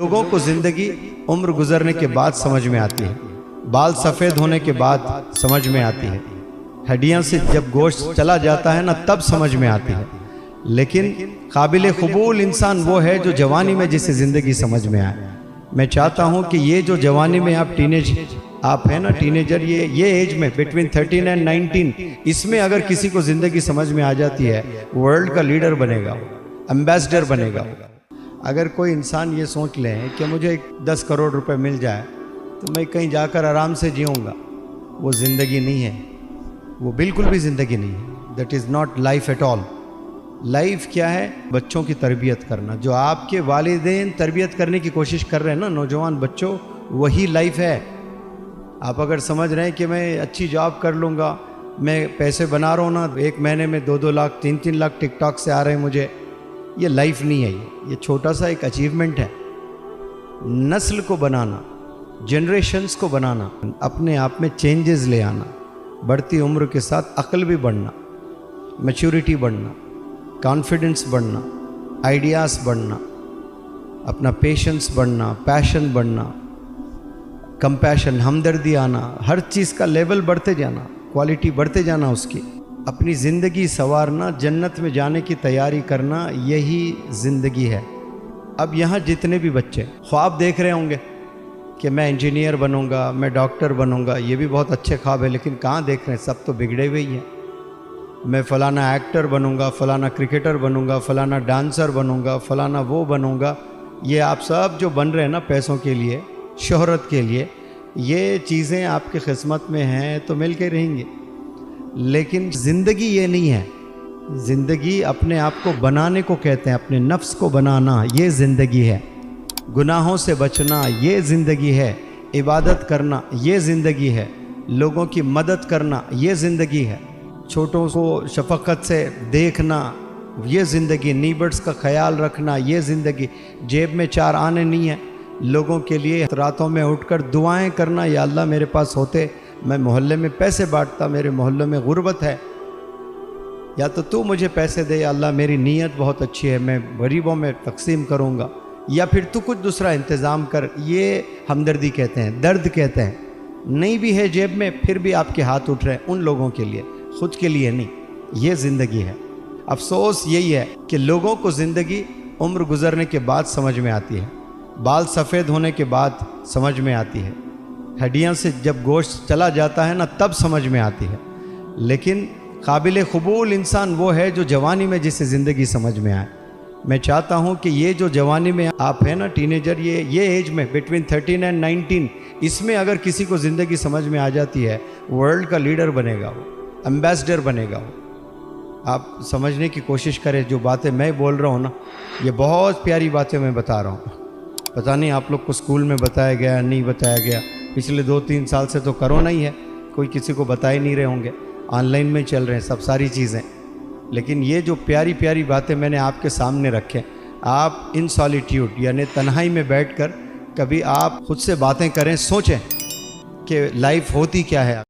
लोगों को जिंदगी उम्र गुजरने के बाद समझ में आती है, बाल सफ़ेद होने के बाद समझ में आती है, हड्डियां से जब गोश्त चला जाता है ना तब समझ में आती है। लेकिन काबिल कबूल इंसान वो है जो जवानी में जिसे ज़िंदगी समझ में आए। मैं चाहता हूँ कि ये जो जवानी में आप हैं ना टीनेजर, ये एज में बिटवीन 13 एंड 19, इसमें अगर किसी को ज़िंदगी समझ में आ जाती है, वर्ल्ड का लीडर बनेगा, एम्बेसडर बनेगा। अगर कोई इंसान ये सोच ले कि मुझे 10 करोड़ रुपए मिल जाए तो मैं कहीं जाकर आराम से जीऊँगा, वो ज़िंदगी नहीं है, वो बिल्कुल भी ज़िंदगी नहीं है। That is not life at all. Life क्या है? बच्चों की तरबियत करना, जो आपके वालिदैन तरबियत करने की कोशिश कर रहे हैं ना नौजवान बच्चों, वही लाइफ है। आप अगर समझ रहे हैं कि मैं अच्छी जॉब कर लूँगा, मैं पैसे बना रहा हूँ ना, 1 महीने में 2-2 लाख 3-3 लाख टिकटॉक से आ रहे हैं मुझे, ये लाइफ नहीं है। ये छोटा सा एक अचीवमेंट है। नस्ल को बनाना, जनरेशन्स को बनाना, अपने आप में चेंजेस ले आना, बढ़ती उम्र के साथ अक्ल भी बढ़ना, मैच्योरिटी बढ़ना, कॉन्फिडेंस बढ़ना, आइडियाज़ बढ़ना, अपना पेशेंस बढ़ना, पैशन बढ़ना, कंपैशन, हमदर्दी आना, हर चीज़ का लेवल बढ़ते जाना, क्वालिटी बढ़ते जाना उसकी, अपनी ज़िंदगी संवारना, जन्नत में जाने की तैयारी करना, यही ज़िंदगी है। अब यहाँ जितने भी बच्चे ख्वाब देख रहे होंगे कि मैं इंजीनियर बनूंगा, मैं डॉक्टर बनूंगा, ये भी बहुत अच्छे ख्वाब है, लेकिन कहाँ देख रहे हैं? सब तो बिगड़े हुए ही हैं। मैं फ़लाना एक्टर बनूंगा, फ़लाना क्रिकेटर बनूंगा, फ़लाना डांसर बनूंगा, फ़लाना वो बनूंगा, ये आप सब जो बन रहे हैं ना पैसों के लिए, शोहरत के लिए, ये चीज़ें आपकी किस्मत में हैं तो मिल के रहेंगे। लेकिन ज़िंदगी ये नहीं है। ज़िंदगी अपने आप को बनाने को कहते हैं, अपने नफ्स को बनाना, ये ज़िंदगी है। गुनाहों से बचना, ये ज़िंदगी है। इबादत करना, ये ज़िंदगी है। लोगों की मदद करना, ये ज़िंदगी है। छोटों को शफकत से देखना, ये ज़िंदगी। नीबर्ड्स का ख्याल रखना, ये ज़िंदगी। जेब में 4 आने नहीं है, लोगों के लिए रातों में उठकर दुआएं करना, या अल्लाह मेरे पास होते मैं मोहल्ले में पैसे बांटता, मेरे मोहल्ले में गुर्बत है, या तो तू मुझे पैसे दे, या अल्लाह मेरी नीयत बहुत अच्छी है, मैं गरीबों में तकसीम करूँगा, या फिर तू कुछ दूसरा इंतज़ाम कर। ये हमदर्दी कहते हैं, दर्द कहते हैं। नहीं भी है जेब में फिर भी आपके हाथ उठ रहे हैं उन लोगों के लिए, खुद के लिए नहीं। ये ज़िंदगी है। अफसोस यही है कि लोगों को ज़िंदगी उम्र गुजरने के बाद समझ में आती है, बाल सफ़ेद होने के बाद समझ में आती है, हड्डियां से जब गोश्त चला जाता है ना तब समझ में आती है। लेकिन काबिल कबूल इंसान वो है जो जवानी में जिसे ज़िंदगी समझ में आए। मैं चाहता हूँ कि ये जो जवानी में आप हैं ना टीनेजर, ये एज में बिटवीन 13 एंड 19, इसमें अगर किसी को ज़िंदगी समझ में आ जाती है, वर्ल्ड का लीडर बनेगा, वो एम्बेसडर बनेगा। वो आप समझने की कोशिश करें। जो बातें मैं बोल रहा हूँ ना, ये बहुत प्यारी बातें मैं बता रहा हूँ। पता नहीं आप लोग को स्कूल में बताया गया, नहीं बताया गया। पिछले 2-3 साल से तो कोरोना ही है, कोई किसी को बता ही नहीं रहे होंगे, ऑनलाइन में चल रहे हैं सब सारी चीज़ें। लेकिन ये जो प्यारी प्यारी बातें मैंने आपके सामने रखें, आप इन सॉलिट्यूड यानी तन्हाई में बैठकर कभी आप खुद से बातें करें, सोचें कि लाइफ होती क्या है।